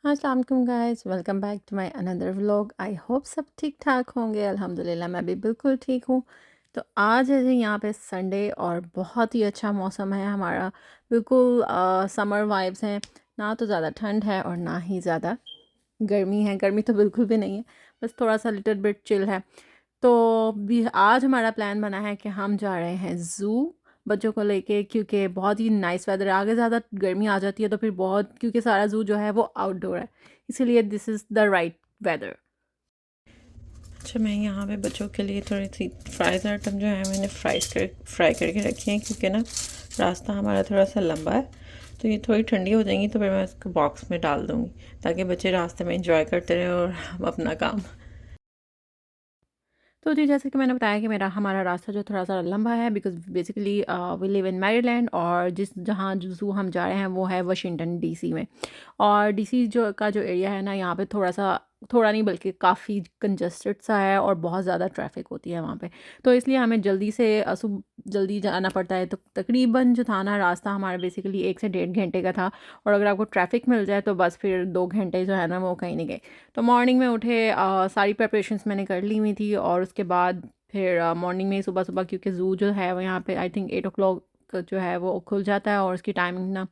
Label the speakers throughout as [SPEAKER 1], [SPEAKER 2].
[SPEAKER 1] अस्सलाम वालेकुम guys, welcome back to my another vlog. I hope सब ठीक ठाक होंगे। अल्हम्दुलिल्लाह मैं भी बिल्कुल ठीक हूँ। तो आज है जी यहाँ पे संडे और बहुत ही अच्छा मौसम है हमारा। बिल्कुल समर वाइब्स हैं। ना तो ज़्यादा ठंड है और ना ही ज़्यादा गर्मी है। गर्मी तो बिल्कुल भी नहीं है, बस थोड़ा सा लिटिल बिट चिल है। तो भी आज हमारा प्लान बना है कि हम जा रहे हैं ज़ू बच्चों को लेके, क्योंकि बहुत ही नाइस वेदर है। आगे ज़्यादा गर्मी आ जाती है तो फिर बहुत, क्योंकि सारा ज़ू जो है वो आउटडोर है, इसीलिए this is the right weather. अच्छा, मैं यहाँ पे बच्चों के लिए थोड़ी सी फ्राइज़ आइटम जो है मैंने फ्राई करके रखी हैं, क्योंकि ना रास्ता हमारा थोड़ा सा लंबा है। तो ये थोड़ी ठंडी हो जाएंगी तो फिर मैं इसको बॉक्स में डाल दूँगी, ताकि बच्चे रास्ते में इंजॉय करते रहें और हम अपना काम। तो जी, जैसे कि मैंने बताया कि मेरा हमारा रास्ता जो थोड़ा सा लंबा है, because basically we live in Maryland, और जहाँ जो ज़ू हम जा रहे हैं वो है वाशिंगटन डीसी में। और डीसी जो एरिया है ना, यहाँ पे थोड़ा नहीं बल्कि काफ़ी कंजस्टेड सा है और बहुत ज़्यादा ट्रैफिक होती है वहाँ पे। तो इसलिए हमें जल्दी जाना पड़ता है। तो तकरीबन जो था ना रास्ता हमारा, बेसिकली 1 से 1.5 घंटे का था। और अगर आपको ट्रैफिक मिल जाए तो बस फिर 2 घंटे जो है ना वो कहीं नहीं गए। तो मॉर्निंग में उठे, सारी प्रिपरेशंस मैंने कर ली हुई थी, और उसके बाद फिर मॉर्निंग में सुबह सुबह, क्योंकि ज़ू जो है वो यहाँ पे आई थिंक 8 o'clock जो है वो खुल जाता है, और उसकी टाइमिंग ना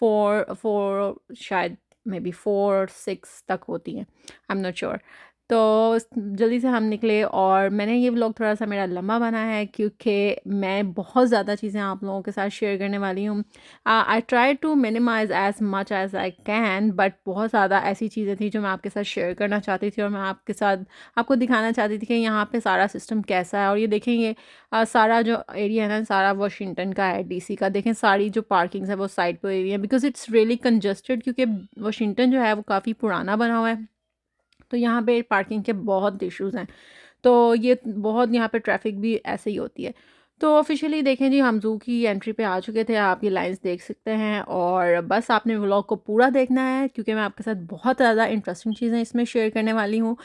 [SPEAKER 1] 4 शायद मे बी 4 6 तक होती है, आई एम नॉट श्योर। तो जल्दी से हम निकले, और मैंने ये व्लॉग थोड़ा सा मेरा लंबा बना है, क्योंकि मैं बहुत ज़्यादा चीज़ें आप लोगों के साथ शेयर करने वाली हूँ। I try to minimize as much as I can, but बहुत ज़्यादा ऐसी चीज़ें थी जो मैं आपके साथ शेयर करना चाहती थी, और मैं आपको दिखाना चाहती थी कि यहाँ पे सारा सिस्टम कैसा है। और ये देखें, ये सारा जो एरिया है ना, सारा वाशिंगटन का है, डीसी का। देखें सारी जो पार्किंग्स है वो साइड पे एरिया है, बिकॉज इट्स रियली कंजस्टेड, क्योंकि वाशिंगटन जो है वो काफ़ी पुराना बना हुआ है। तो यहाँ पे पार्किंग के बहुत इश्यूज़ हैं। तो ये बहुत, यहाँ पे ट्रैफिक भी ऐसे ही होती है। तो ऑफ़िशियली देखें जी, हम ज़ू की एंट्री पे आ चुके थे। आप ये लाइन्स देख सकते हैं, और बस आपने व्लॉग को पूरा देखना है, क्योंकि मैं आपके साथ बहुत ज़्यादा इंटरेस्टिंग चीज़ें इसमें शेयर करने वाली हूँ।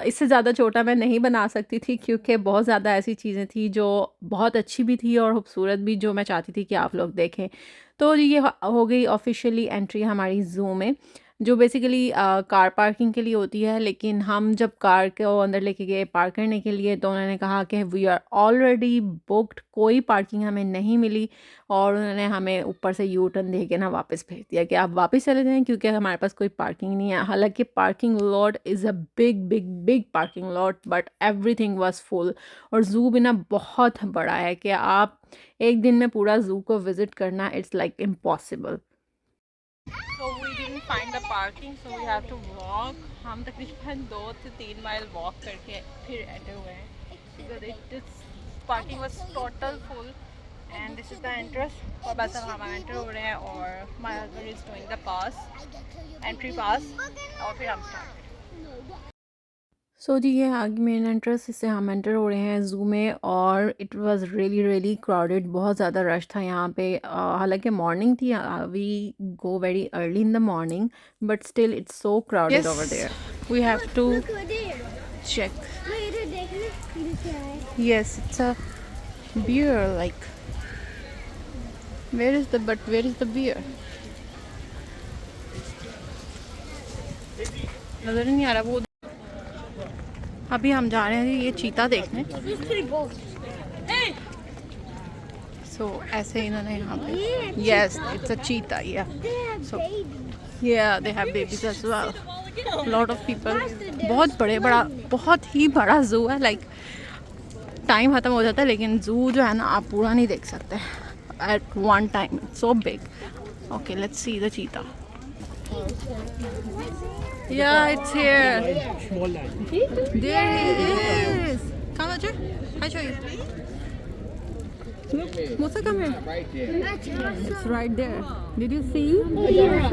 [SPEAKER 1] इससे ज़्यादा छोटा मैं नहीं बना सकती थी, क्योंकि बहुत ज़्यादा ऐसी चीज़ें थी जो बहुत अच्छी भी थी और खूबसूरत भी, जो मैं चाहती थी कि आप लोग देखें। तो ये हो गई ऑफ़िशियली एंट्री हमारी ज़ू में, जो बेसिकली कार पार्किंग के लिए होती है। लेकिन हम जब कार को अंदर लेके गए पार्क करने के लिए, तो उन्होंने कहा कि वी आर ऑलरेडी बुक्ड, कोई पार्किंग हमें नहीं मिली। और उन्होंने हमें ऊपर से यू टर्न दे के ना वापस भेज दिया कि आप वापस चले जाएं, क्योंकि हमारे पास कोई पार्किंग नहीं है। हालांकि parking lot is a big big big parking lot, but everything was full. और ज़ू भी ना बहुत बड़ा है कि आप एक दिन में पूरा ज़ू को विज़िट करना, it's like impossible. So we didn't find the parking, so we have to walk. हम तकरीबन 2 से 3 माइल वॉक करके फिर एंटर हुए हैं, because this parking was total full, and this is the entrance। और बस अब हम एंटर हो रहे हैं, और my husband is doing the entry pass, और फिर हम स्टार्ट। सो जी, ये आगे मेन एंट्रेंस, इससे हम एंटर हो रहे हैं ज़ू में, और it was really really crowded. बहुत ज़्यादा रश था यहाँ पे। हालांकि मॉर्निंग थी, we go very early in the morning, but still it's so crowded over there. We have to check। Yes, it's a beer, like where is the beer? नज़र नहीं आ रहा वो। अभी हम जा रहे हैं ये चीता देखने। सो ऐसे इन्होंने यहाँ पे, यस इट्स अ चीता, yeah so yeah they have babies as well. Lot of people. बहुत ही बड़ा ज़ू है, लाइक टाइम ख़त्म हो जाता है, लेकिन ज़ू जो है ना आप पूरा नहीं देख सकते at one time, it's so big. Okay, let's see the cheetah. Yeah, it's here. There he is. Come, Ajay. I'll show you. Look, Musa, come here. It's right there. Did you see? Yeah.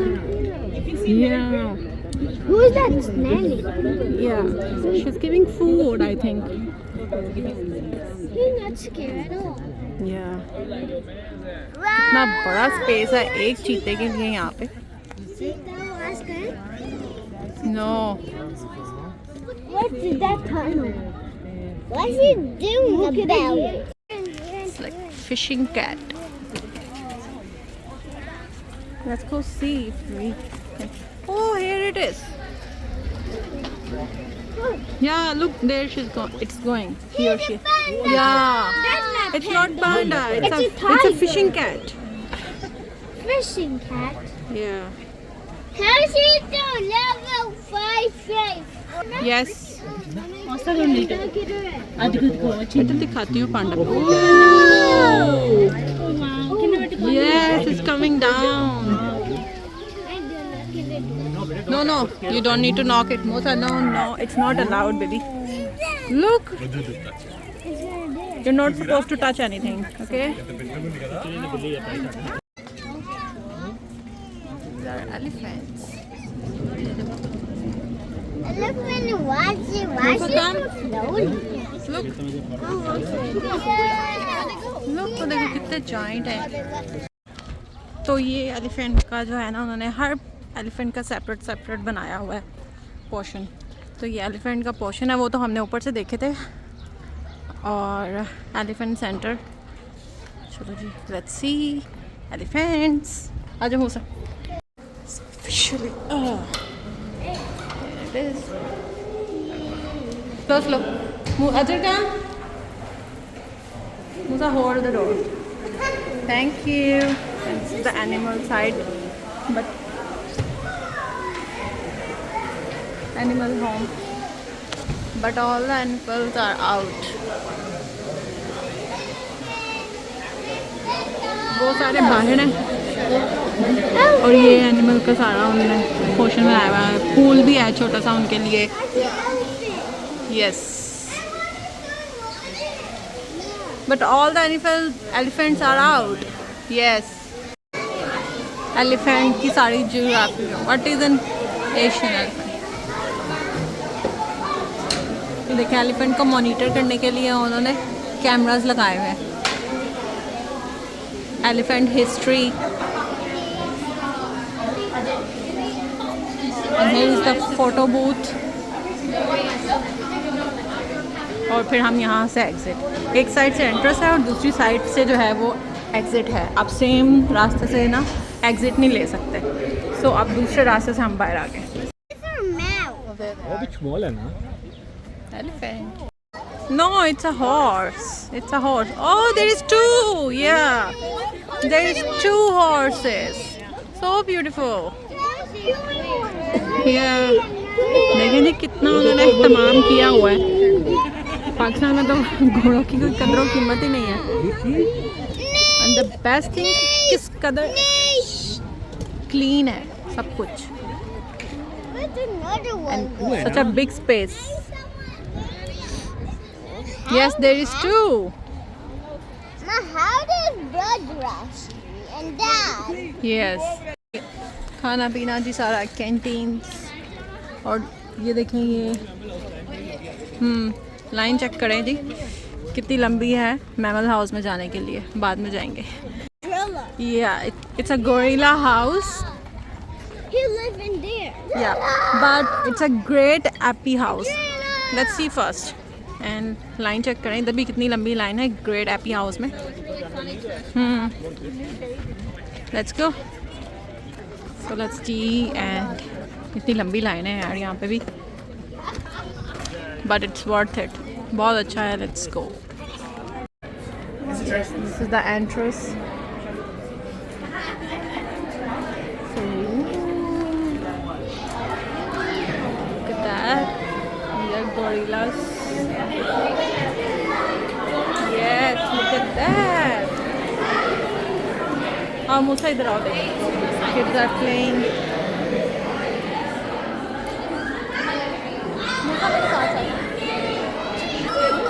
[SPEAKER 2] Who is that? Snelly.
[SPEAKER 1] Yeah. She's giving food, I think.
[SPEAKER 2] He's not scared at all.
[SPEAKER 1] Yeah. कितना बड़ा space है एक चीते के लिए यहाँ पे। No.
[SPEAKER 2] What did that tunnel? What is he doing about it?
[SPEAKER 1] It's like fishing cat. Let's go see if we can. Oh, here it is. Yeah, look there it's going. He or she. Yeah. It's not panda. It's a fishing cat.
[SPEAKER 2] Fishing cat.
[SPEAKER 1] Yeah.
[SPEAKER 2] How is it doing? Level 5 safe.
[SPEAKER 1] Yes.
[SPEAKER 2] Yes.
[SPEAKER 1] इधर दिखाती हूँ पांडा को. Yes, it's coming down. No, you don't need to knock it. Musa, no, it's not allowed, baby. Look, you're not supposed to touch anything, okay? These are elephants.
[SPEAKER 2] Elephant watching. Slowly.
[SPEAKER 1] Look, तो देखो कितने giant हैं. तो ये elephant का जो है ना, उन्होंने हर एलिफेंट का सेपरेट बनाया हुआ है पोर्शन. तो ये एलिफेंट का पोर्शन है, वो तो हमने ऊपर से देखे थे. और एलिफेंट सेंटर. चलो जी, लेट्स सी एलिफेंट्स. आ जाओ मूसा. Officially, there it is. Slow. Ajay, come. Musa, hold the door. Thank you. And this is the animal side, but animal home. But all the animals are out. वो सारे बाहर हैं और ये animal का सारा उन्होंने पोर्शन बनाया हुआ है. पूल भी है छोटा सा उनके लिए. Yes. But all the elephants are out. Yes. Elephant की सारी geography. What is an Asian elephant? देखिए एलिफेंट को मॉनिटर करने के लिए उन्होंने कैमरास लगाए हुए हैं. Elephant history. And here is the photo booth. और फिर हम यहाँ से एग्ज़िट. एक साइड से एंट्रेंस है और दूसरी साइड से जो है वो एग्ज़िट है. आप सेम रास्ते से ना एग्ज़िट नहीं ले सकते. सो अब दूसरे रास्ते से हम बाहर आ गए.
[SPEAKER 3] वो भी स्मॉल है ना.
[SPEAKER 1] Elephant. No, it's a horse. It's a horse. Oh, there is two. Yeah. There is two horses. So beautiful. Yeah. देखें जी कितना उन्होंने इस्तेमाल किया हुआ है. पाकिस्तान में तो घोड़ों की कोई कदर कीमत ही नहीं है. And the best thing किस कदर clean है सब कुछ. And such a big space. Yes, there is two.
[SPEAKER 2] Ma, how does blood rush? And Dad?
[SPEAKER 1] Yes. खाना पीना जी सारा कैंटीन्स. और ये देखें ये लाइन चेक करें जी कितनी लंबी है मैमल हाउस में जाने के लिए. बाद में जाएंगे. Yeah, it's a gorilla house.
[SPEAKER 2] He lives in there.
[SPEAKER 1] Yeah, but it's a great happy house. Let's see first. And line check करें इधर भी कितनी लंबी लाइन है ग्रेट हैप्पी हाउस में. Let's go. So let's see. And इतनी लंबी line है यार यहाँ पे भी. But it's worth it. बहुत अच्छा है. Let's go. This is the entrance. So, look at that. These are gorillas. Yes, look at that. Musa इधर आओ देखो. Kids are playing.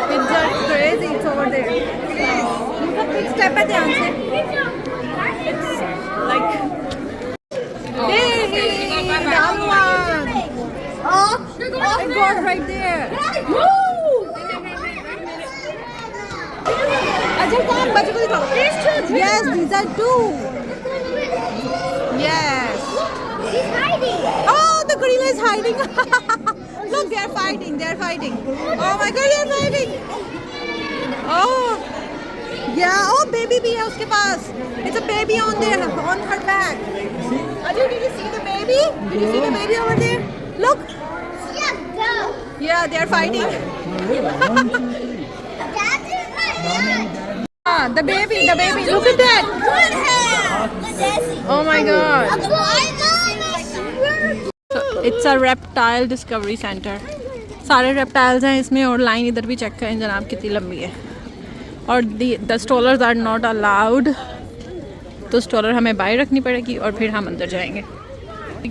[SPEAKER 1] Kids are crazy. It's over there. Musa, please step at the answer. It's like. Hey, that one. Oh, it goes right there. Ajay, come, बच्चों को दिखाओ. Yes, these are two. Yes.
[SPEAKER 2] He's hiding.
[SPEAKER 1] Oh, the gorilla is hiding. Look, they are fighting. They are fighting. Oh my God, they are fighting. Oh, yeah. Oh, baby भी है उसके पास. It's a baby on there, on her back. Ajay, did you see the baby? baby? Did you see the baby over there? Look.
[SPEAKER 2] Yeah, go.
[SPEAKER 1] Yeah, they are fighting.
[SPEAKER 2] That is my dad.
[SPEAKER 1] Ah, the baby. Look at that.
[SPEAKER 2] Good hair.
[SPEAKER 1] Oh my God.
[SPEAKER 2] I love
[SPEAKER 1] So it's a reptile discovery center. सारे reptiles हैं इसमें और line इधर भी check करें जनाब कितनी लंबी है. और the strollers are not allowed. तो स्ट्रोलर हमें बाहर रखनी पड़ेगी और फिर हम अंदर जाएंगे.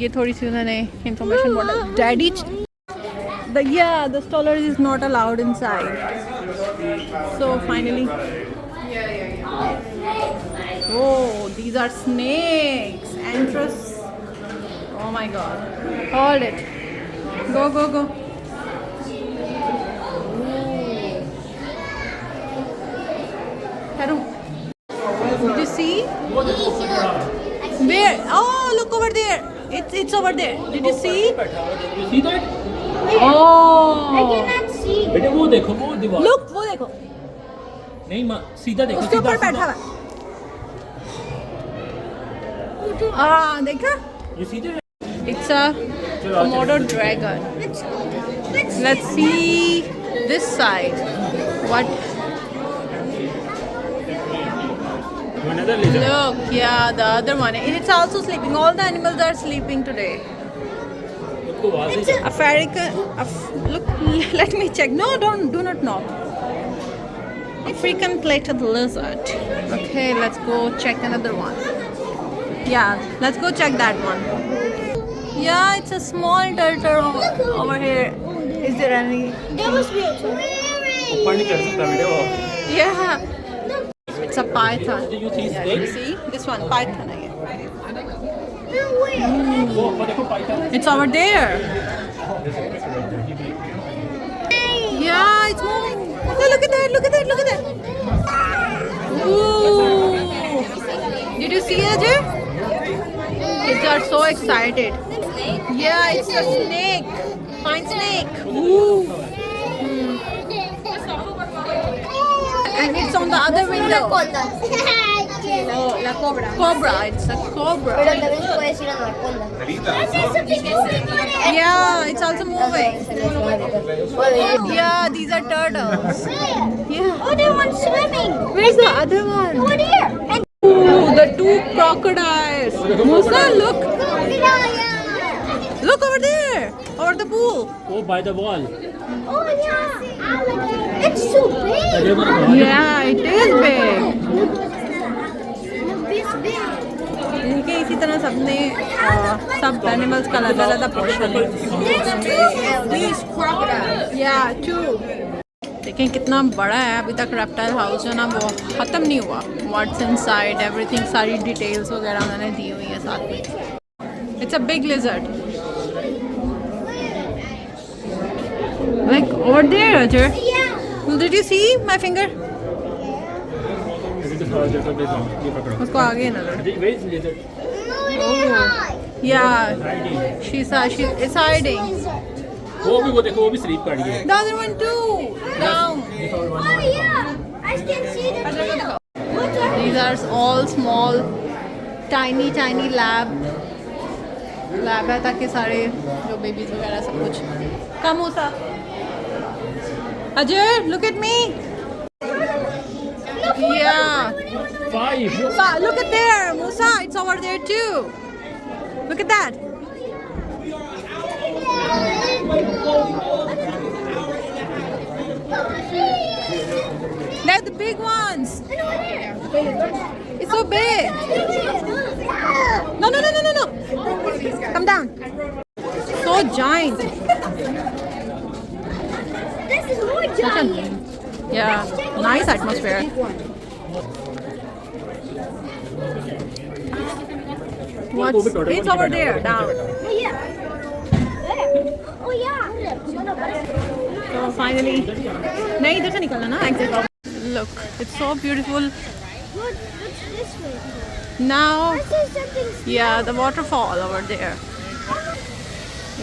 [SPEAKER 1] ये थोड़ी सी उन्होंने इंफॉर्मेशन बोला. Daddy the stroller is not allowed inside. So finally. Oh, these are snakes. Entrance. Oh my God. Hold it. Go. Haru. Did you see? Where? Oh, look over there. It's over there. Did you see?
[SPEAKER 3] You see that?
[SPEAKER 1] Oh.
[SPEAKER 2] I cannot see.
[SPEAKER 3] बेटे वो देखो वो दीवार.
[SPEAKER 1] Look, वो देखो.
[SPEAKER 3] नहीं माँ सीधा देखो.
[SPEAKER 1] उसके ऊपर बैठा हुआ. हाँ, देखा?
[SPEAKER 3] You see that?
[SPEAKER 1] It's a Komodo dragon. Let's see this side. What?
[SPEAKER 3] Another lizard.
[SPEAKER 1] Look, yeah, the other one. And it's also sleeping. All the animals are sleeping today.
[SPEAKER 3] उसको वहाँ से
[SPEAKER 1] African. Look, let me check. No, do not knock. African plated lizard. Okay, let's go check another one. Yeah, let's go check that one. Yeah, it's a small turtle over here. Is there any?
[SPEAKER 2] That must be a toy.
[SPEAKER 3] ऊपर नहीं चढ़ सकता बेटे वो.
[SPEAKER 1] Yeah. It's a python.
[SPEAKER 3] Did you see
[SPEAKER 1] Yeah, you
[SPEAKER 3] snake?
[SPEAKER 1] see? This one, python again.
[SPEAKER 2] No way.
[SPEAKER 3] वो ऊपर देखो python.
[SPEAKER 1] It's over there. Yeah, it's moving. Oh, look at that. Ooh. Did you see it, Ajay? Kids are so excited. Yeah, it's a snake. Fine snake. Ooh. And it's on the other window.
[SPEAKER 2] La cobra.
[SPEAKER 1] Cobra. It's a cobra.
[SPEAKER 2] Pero también se puede decir anaconda.
[SPEAKER 1] Yeah, it's also moving. Yeah, these are turtles. Yeah.
[SPEAKER 2] Oh, that one's swimming.
[SPEAKER 1] Where's the other one?
[SPEAKER 2] Over there. And
[SPEAKER 1] Ooh, the two crocodiles. Musa, look. Look over there. Over the pool.
[SPEAKER 3] Oh, by the wall.
[SPEAKER 2] Oh, yeah. It's so big.
[SPEAKER 1] Yeah, it is big.
[SPEAKER 2] It's big.
[SPEAKER 1] इनके इसी तरह सबने सब animals का अलग अलग portion है.
[SPEAKER 2] These crocodiles.
[SPEAKER 1] Yeah, two. देखें कितना बड़ा है. अभी तक रेप्टाइल हाउस जो ना वो ख़त्म नहीं हुआ. What's inside, everything, सारी डिटेल्स वगैरह उन्होंने दी हुई है साथ में. It's a big lizard. Like over there, Ajay.
[SPEAKER 2] Yeah.
[SPEAKER 1] Did you see my finger?
[SPEAKER 3] ये पकड़ो.
[SPEAKER 1] उसको आगे नजर.
[SPEAKER 3] Where is lizard?
[SPEAKER 1] Yeah, she's hiding.
[SPEAKER 3] वो देखो वो भी sleep कर रही है.
[SPEAKER 1] The other one too. Down.
[SPEAKER 2] Oh, yeah. I can see them.
[SPEAKER 1] These are all small, tiny lab है ताकि सारे जो बेबीज वगैरह सब कुछ. Come Musa. Ajay, look at me. Yeah.
[SPEAKER 3] 5.
[SPEAKER 1] Look at there, Musa. It's over there too. Look at that. They're the big ones. It's so big. No. Come down. So giant.
[SPEAKER 2] This is more giant.
[SPEAKER 1] Yeah, nice atmosphere. What's it's over there down.
[SPEAKER 2] Oh, yeah. Oh, yeah.
[SPEAKER 1] So finally, नहीं इधर से निकलना ना exit. Look, it's so beautiful.
[SPEAKER 2] What's this way?
[SPEAKER 1] Now,
[SPEAKER 2] I see something.
[SPEAKER 1] yeah, the waterfall over there.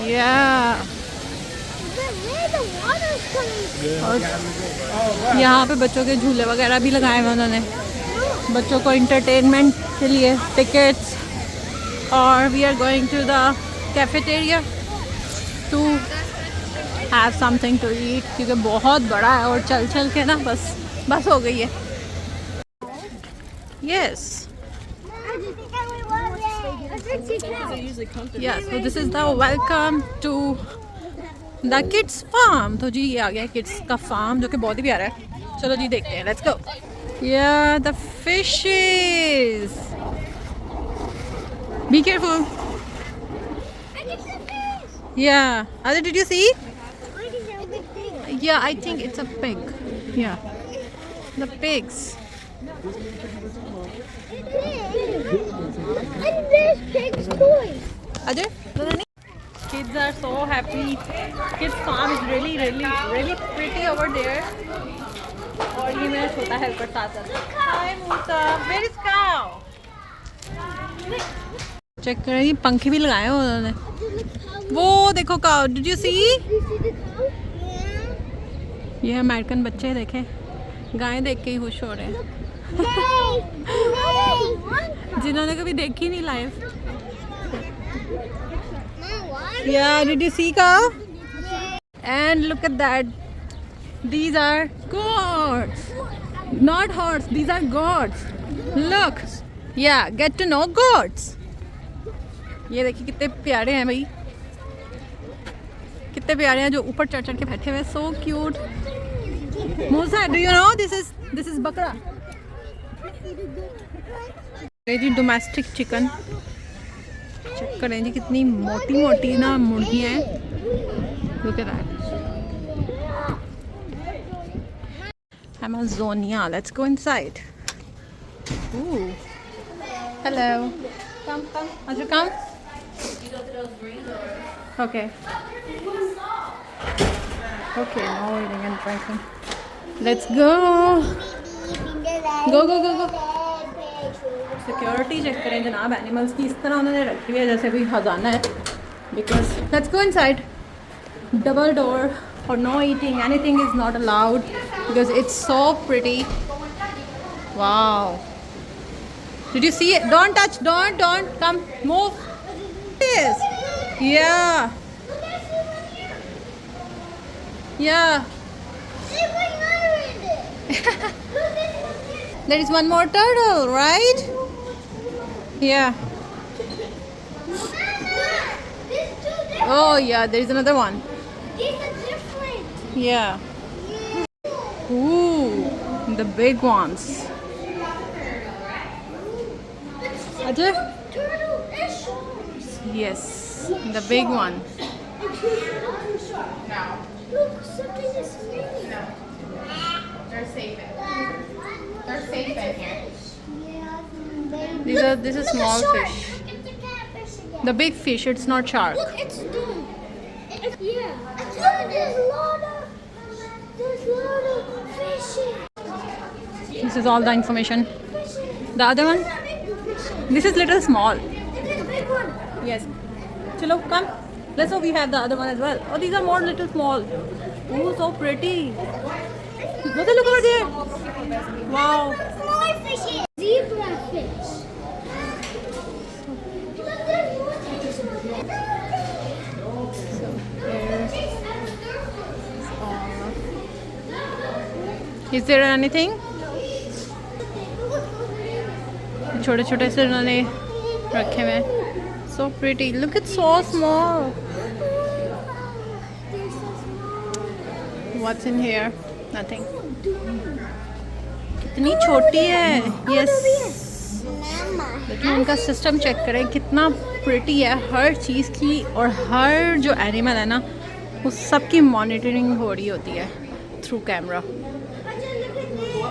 [SPEAKER 1] Yeah.
[SPEAKER 2] Where the water is coming from?
[SPEAKER 1] और यहाँ पे बच्चों के झूले वगैरह भी लगाए हुए उन्होंने. बच्चों को entertainment के लिए tickets. Or we are going to the cafeteria to have something to eat, क्योंकि बहुत बड़ा है और चल चल के ना बस हो गई है. Yes yes, so this is the welcome to the kids farm. तो जी ये आ गया किड्स का फार्म, जो कि बहुत ही प्यारा है. चलो जी देखते हैं, let's go. Yeah, the fishes. Be careful. Yeah. Adar, did you see? Yeah, I think it's a pig. Yeah. The pigs.
[SPEAKER 2] And there's pig's toys.
[SPEAKER 1] Adar? Kids are so happy. Kids farm is really pretty over there. और ये मेरा छोटा helper साथ है. Hi Musa. Where is cow? Check करें, ये पंखे भी लगाए हैं उन्होंने. वो देखो cow, did you see?
[SPEAKER 2] You see the cow? Yeah.
[SPEAKER 1] ये अमेरिकन बच्चे देखें, गायें देख के ही खुश हो रहे हैं, जिन्होंने कभी देखी नहीं life. Yeah, did you see cow? And look at that. These are goats. Not horse, these are goats. Look. Yeah, get to know goats. ये देखिए कितने प्यारे हैं भाई, कितने प्यारे हैं जो ऊपर चढ़ चढ़ के बैठे हुए हैं. So cute. Musa, do you know this is बकरा. ये जी डोमेस्टिक चिकन. चेक करें जी कितनी मोटी मोटी ना मुर्गियाँ हैं. Look at that. Amazonia. Let's go inside. Ooh. Hello. Come. Azra, come. Okay. Okay, now we're eating and drinking. Let's go. Go. Security check करें जनाब एनिमल्स की. इस तरह उन्होंने रखी हुई है जैसे भी खजाना है. Because let's go inside. Double door. Or no eating, anything is not allowed because it's so pretty. Wow. Did you see it? Don't touch, don't. Come, move. Yes. Yeah. There is one more turtle, right? Yeah. Oh yeah, there is another one. Yeah. Ooh, the big ones. Ajay? Yes, the big one.
[SPEAKER 2] Look, something is moving.
[SPEAKER 4] They're safe in here.
[SPEAKER 1] This is small fish.
[SPEAKER 2] It's a catfish again.
[SPEAKER 1] The big fish, it's not shark.
[SPEAKER 2] Look, it's dead. Yeah. There's a lot of fishes.
[SPEAKER 1] This is all the information. The other one? This is little small.
[SPEAKER 2] Look at the big one.
[SPEAKER 1] Yes. Chalo, come. Let's hope we have the other one as well. Oh, these are more little small. Oh, so pretty. Look over there. Wow.
[SPEAKER 2] Smaller fishes. Zebra fish. Look, there's more fishes over there.
[SPEAKER 1] Is there anything? छोटे छोटे से उन्होंने रखे हुए हैं. So pretty. Look, it's so small. What's in here? Nothing. कितनी छोटी है. Yes. लेकिन उनका सिस्टम चेक करें कितना प्रिटी है. हर चीज़ की और हर जो एनिमल है ना उस सब की मॉनिटरिंग हो रही होती है through camera.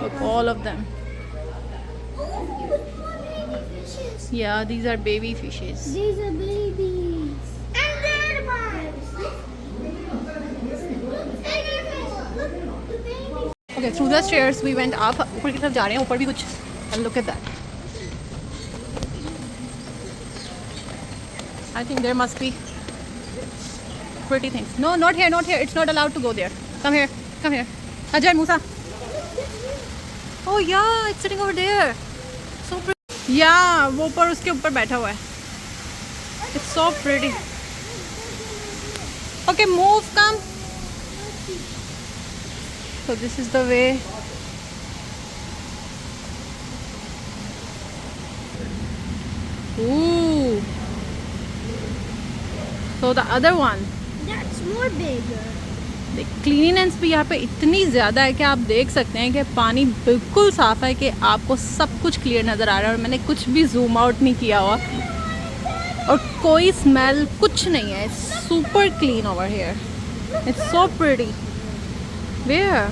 [SPEAKER 1] Look, all of them. Yeah, these are baby fishes.
[SPEAKER 2] These are babies. And they're the ones.
[SPEAKER 1] Okay, through the stairs we went up. ऊपर की तरफ जा रहे हैं. ऊपर भी कुछ. And look at that. I think there must be pretty things. No, not here, not here. It's not allowed to go there. Come here, come here. Ajay, Musa. Oh yeah, it's sitting over there. So pretty. Yeah, वो ऊपर उसके ऊपर बैठा हुआ है. It's so pretty. Okay, move, come. So this is the way. Ooh. So the other one.
[SPEAKER 2] That's more bigger.
[SPEAKER 1] Cleanliness भी यहाँ पे इतनी ज़्यादा है कि आप देख सकते हैं कि पानी बिल्कुल साफ़ है कि आपको सब कुछ क्लियर नज़र आ रहा है और मैंने कुछ भी जूम आउट नहीं किया हुआ और कोई स्मेल कुछ नहीं है. Super clean over here. It's so pretty. Where?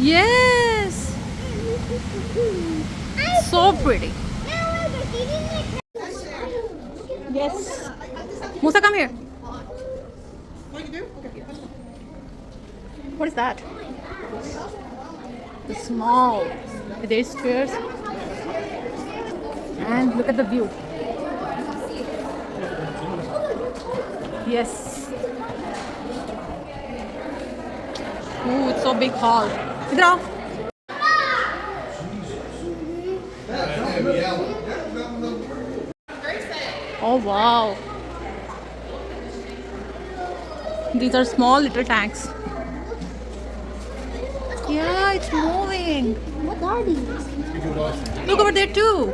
[SPEAKER 1] Yes, so pretty. Yes. Musa, come here. What is that? The small. There's stairs. And look at the view. Yes. Ooh, it's so big hall. Idhar aao. Oh wow. These are small little tanks. Yeah, it's moving.
[SPEAKER 2] What are these?
[SPEAKER 1] Look over there too.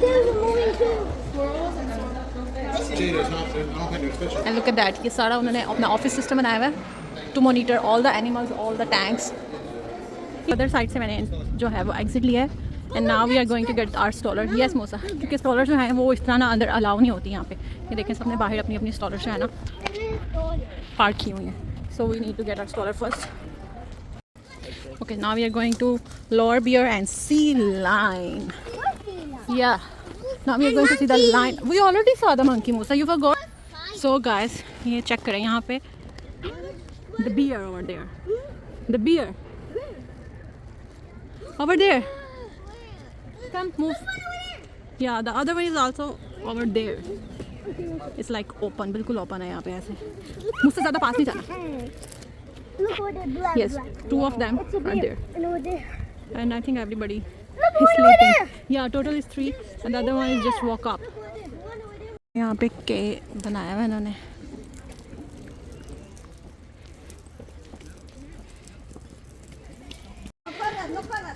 [SPEAKER 2] There's a moving too.
[SPEAKER 1] And look at that. ये सारा उन्होंने अपना office system बनाया हुआ है to monitor all the animals, all the tanks. Other side से मैंने जो है वो exit लिया है. And now we are going to get our stroller. Yes, Musa. क्योंकि स्टॉलर जो है वो इस तरह ना अंदर अलाउ नहीं होती यहाँ पे. ये देखें सबने बाहर अपनी अपनी स्टॉलर जो है ना पार्क की हुई है. So we need to get our stroller first. Okay, now we are going to Lower Beer and Sea Lion. Yeah. Now we are going to see the lion. We already saw the monkey, Musa. You forgot? So guys, ये check करें यहाँ पे. The bear over there. The bear. Over there. Come, move. Yeah, the other one is also over there. It's like open, बिल्कुल open है यहाँ पे ऐसे. मुझसे ज़्यादा पास नहीं जाना.
[SPEAKER 2] Look over there, black.
[SPEAKER 1] Yes,
[SPEAKER 2] black.
[SPEAKER 1] two of them
[SPEAKER 2] It's a
[SPEAKER 1] are
[SPEAKER 2] bear.
[SPEAKER 1] there.
[SPEAKER 2] And over there.
[SPEAKER 1] And I think everybody
[SPEAKER 2] Look
[SPEAKER 1] is
[SPEAKER 2] over
[SPEAKER 1] sleeping.
[SPEAKER 2] there.
[SPEAKER 1] Yeah, total is 3 and the other one is just woke up.
[SPEAKER 2] One over there.
[SPEAKER 1] यहाँ पे के बनाया हुआ इन्होंने.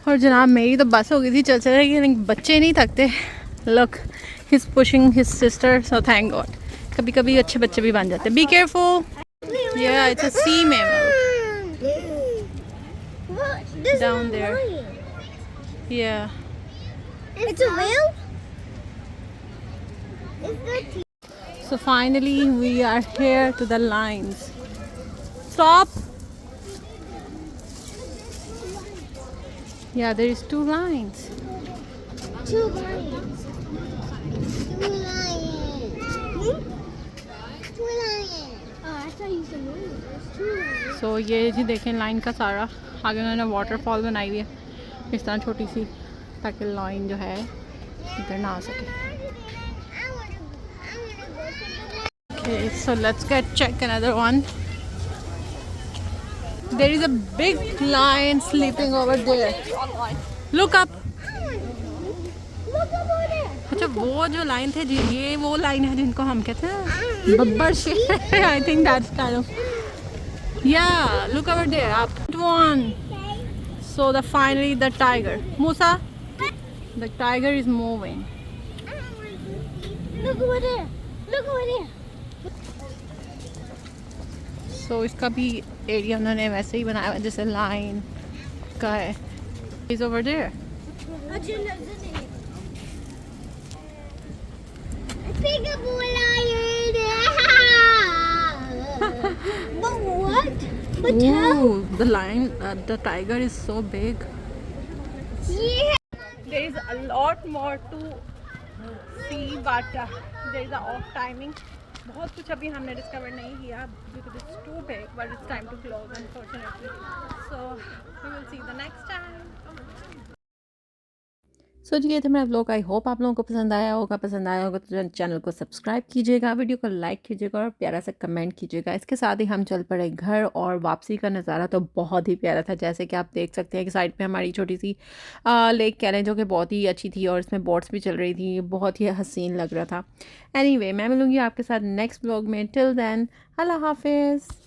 [SPEAKER 1] और जनाब मेरी तो बस हो गई थी चल चल रही लेकिन बच्चे नहीं थकते. Look, he's pushing his sister, so thank God. कभी कभी अच्छे बच्चे भी बन जाते. Be careful. Yeah, it's a sea mammal.
[SPEAKER 2] Look, this
[SPEAKER 1] Down
[SPEAKER 2] is a
[SPEAKER 1] there.
[SPEAKER 2] lion.
[SPEAKER 1] Yeah.
[SPEAKER 2] It's a whale? It's the teeth.
[SPEAKER 1] So finally we are here to the lines. Stop. Yeah, there is 2 lines.
[SPEAKER 2] Two lions. Two lions. Two lions. Oh, I thought you said one. There's two lions.
[SPEAKER 1] So ये जी देखें line का सारा आगे उन्होंने waterfall बनाई हुई है इस तरह छोटी सी ताकि लाइन जो है इधर ना आ सके. Okay, so let's check another one. There is a big lion sleeping over there. Look up.
[SPEAKER 2] Look over there.
[SPEAKER 1] अच्छा वो जो लाइन थे ये वो लाइन है जिनको हम कहते हैं बब्बर शेर. I think that's kind of. Yeah, look over there. Up one. So finally the tiger. Musa, the tiger is moving.
[SPEAKER 2] Look over there. Look over there.
[SPEAKER 1] So इसका भी एरिया उन्होंने वैसे ही बनाया हुआ है जैसे लाइन का है. He's over there.
[SPEAKER 2] Peekaboo lion. But what? But how?
[SPEAKER 1] Ooh, the lion, the tiger is so big.
[SPEAKER 2] Yeah.
[SPEAKER 1] There is a lot more to see, but there is a off timing. बहुत कुछ अभी हमने discover नहीं किया because it's too big, but it's time to close unfortunately. So we will see the next time. सो जी ये था मेरा vlog. I hope आप लोगों को पसंद आया होगा। तो चैनल को सब्सक्राइब कीजिएगा, वीडियो को लाइक कीजिएगा और प्यारा सा कमेंट कीजिएगा। इसके साथ ही हम चल पड़े घर, और वापसी का नज़ारा तो बहुत ही प्यारा था। जैसे कि आप देख सकते हैं कि साइड पे हमारी छोटी सी लेक कह रहे हैं, जो कि बहुत ही अच्छी थी और इसमें बोट्स भी चल रही थी। बहुत ही हसीन लग रहा था। एनीवे मैं मिलूँगी आपके साथ नेक्स्ट व्लॉग में। टिल देन अल्लाह हाफिज़।